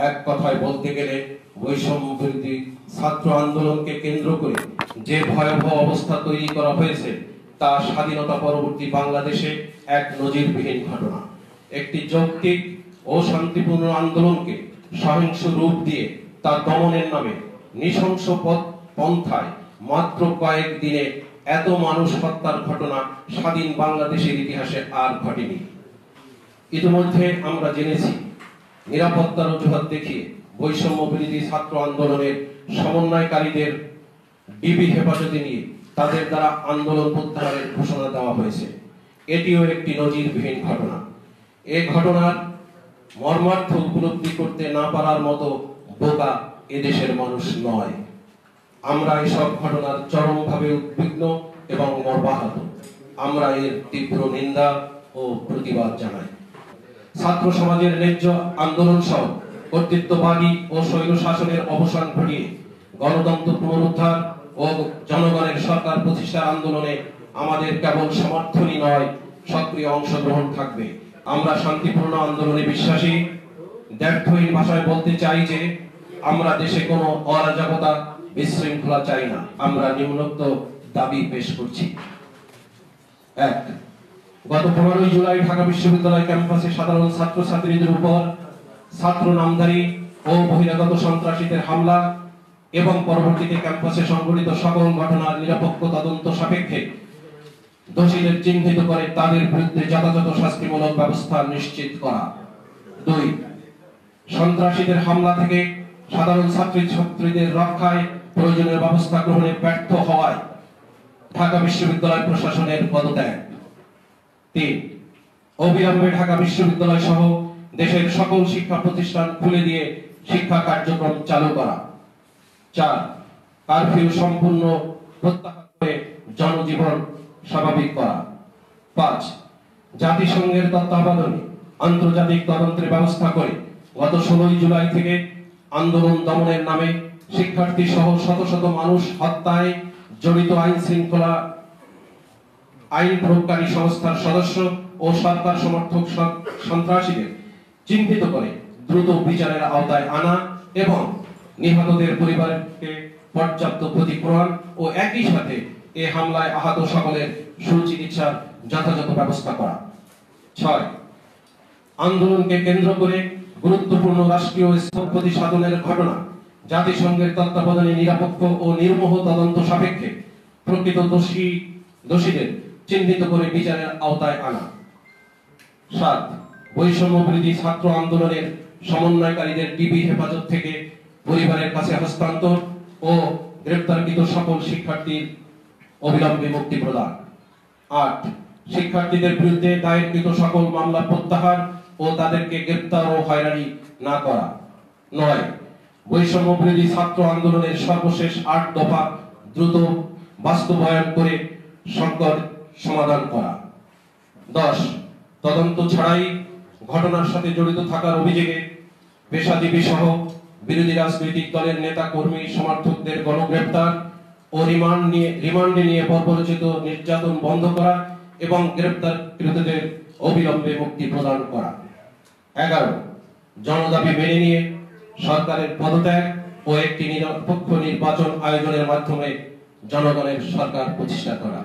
এক কথায় বলতে গেলে বৈষম্য বিরোধী ছাত্র আন্দোলনকে কেন্দ্র করে যে ভয়াবহ অবস্থা তৈরি করা হয়েছে তা স্বাধীনতা পরবর্তী বাংলাদেশে এক নজিরবিহীন ঘটনা। একটি যৌক্তিক ও শান্তিপূর্ণ আন্দোলনকে সহিংস রূপ দিয়ে তা দমনের নামে নৃশংস পন্থায় মাত্র কয়েক দিনে এত মানুষ হত্যার ঘটনা স্বাধীন বাংলাদেশের ইতিহাসে আর ঘটেনি। ইতিমধ্যে আমরা জেনেছি নিরাপত্তার অজুহাত দেখিয়ে বৈষম্য বিরোধী ছাত্র আন্দোলনের সমন্বয়কারীদের ডিবি হেফাজতে নিয়ে তাদের দ্বারা আন্দোলন প্রত্যাহারের ঘোষণা দেওয়া হয়েছে। এটিও একটি নজিরবিহীন ঘটনা। এই ঘটনার মর্মার্থ উপলব্ধি করতে না পারার মতো বোকা এদেশের মানুষ নয়। আমরা এসব ঘটনার চরমভাবে উদ্বিগ্ন এবং মর্মাহত। আমরা এর তীব্র নিন্দা ও প্রতিবাদ জানাই। ছাত্র সমাজের ন্যায্য আন্দোলন সহ কর্তৃত্ববাদী ও স্বৈর শাসনের অবসান ঘটিয়ে গণতন্ত্র পুনরুদ্ধার ও জনগণের সরকার প্রতিষ্ঠার আন্দোলনে আমাদের কেবল সমর্থনই নয়, সক্রিয় অংশগ্রহণ থাকবে। আমরা শান্তিপূর্ণ আন্দোলনে বিশ্বাসী। দ্ব্যর্থহীন ভাষায় বলতে চাই যে আমরা দেশে কোনো অরাজকতা বিশৃঙ্খলা চাই না। আমরা নিম্নোক্ত দাবি পেশ করছি। ১. গত 15 জুলাই ঢাকা বিশ্ববিদ্যালয় ক্যাম্পাসে সাধারণ ছাত্রছাত্রীদের উপর ছাত্র নামধারী ও বহিরাগত সন্ত্রাসীদের হামলা এবং পরবর্তীতে ক্যাম্পাসে সংঘটিত সকল ঘটনার নিরপেক্ষ তদন্ত সাপেক্ষে দোষীদের চিহ্নিত করে তাদের বিরুদ্ধে যথাযথ শাস্তিমূলক ব্যবস্থা নিশ্চিত করা। ২. সন্ত্রাসীদের হামলা থেকে সাধারণ ছাত্রছাত্রীদের রক্ষায় প্রয়োজনীয় ব্যবস্থা গ্রহণে ব্যর্থ হওয়ায় ঢাকা বিশ্ববিদ্যালয় প্রশাসনের পদত্যাগ। ৩. অবিলম্বে ঢাকা বিশ্ববিদ্যালয় সহ দেশের সকল শিক্ষা প্রতিষ্ঠান খুলে দিয়ে শিক্ষা কার্যক্রম চালু করা। ৪. কারফিউ সম্পূর্ণ প্রত্যাহার করে জনজীবন স্বাভাবিক করা। ৫. জাতিসংঘের তত্ত্বাবধানে আন্তর্জাতিক তদন্তের ব্যবস্থা করে গত 16 জুলাই থেকে আন্দোলন দমনের নামে শিক্ষার্থী সহ শত শত মানুষ হত্যায় জড়িত আইন প্রয়োগকারী সংস্থার সদস্য ও সরকার সমর্থক সন্ত্রাসীদের চিহ্নিত করে দ্রুত বিচারের আওতায় আনা এবং নিহতদের পরিবারকে পর্যাপ্ত ক্ষতিপূরণ ও একই সাথে এই হামলায় আহত সকলের সুচিকিৎসার যথাযথ ব্যবস্থা করা। ৬. আন্দোলনকে কেন্দ্র করে গুরুত্বপূর্ণ রাষ্ট্রীয় স্থপতি সাধনের ঘটনা জাতিসংঘের তত্ত্বাবধানে নিরপেক্ষ ও নির্মোহ তদন্ত সাপেক্ষে প্রকৃত দোষীদের চিহ্নিত করে বিচারের আওতায় আনা। ৭. বৈষম্য বিরোধী ছাত্র আন্দোলনের সমন্বয়কারীদের ডিবি হেফাজত থেকে পরিবারের কাছে হস্তান্তর ও গ্রেপ্তারকৃত সকল শিক্ষার্থীর অবিলম্বে মুক্তি প্রদান। ৮. শিক্ষার্থীদের বিরুদ্ধে দায়েরকৃত সকল মামলা প্রত্যাহার ও তাদেরকে গ্রেপ্তার ও হয়রানি না করা। ৯. বৈষম্য বিরোধী ছাত্র আন্দোলনের সর্বশেষ ৮ দফা দ্রুত বাস্তবায়ন করে সংকট সমাধান করা। ১০. তদন্ত ছাড়াই ঘটনার সাথে জড়িত থাকার অভিযোগে পেশাজীবী সহ বিরোধী রাজনৈতিক দলের নেতা কর্মী সমর্থকদের গণগ্রেপ্তার ও রিমান্ডে নিয়ে বর্বরোচিত নির্যাতন বন্ধ করা এবং গ্রেপ্তারকৃতদের অবিলম্বে মুক্তি প্রদান করা। ১১. জনদাবি মেনে নিয়ে সরকারের পদত্যাগ ও একটি নিরপেক্ষ নির্বাচন আয়োজনের মাধ্যমে জনগণের সরকার প্রতিষ্ঠা করা।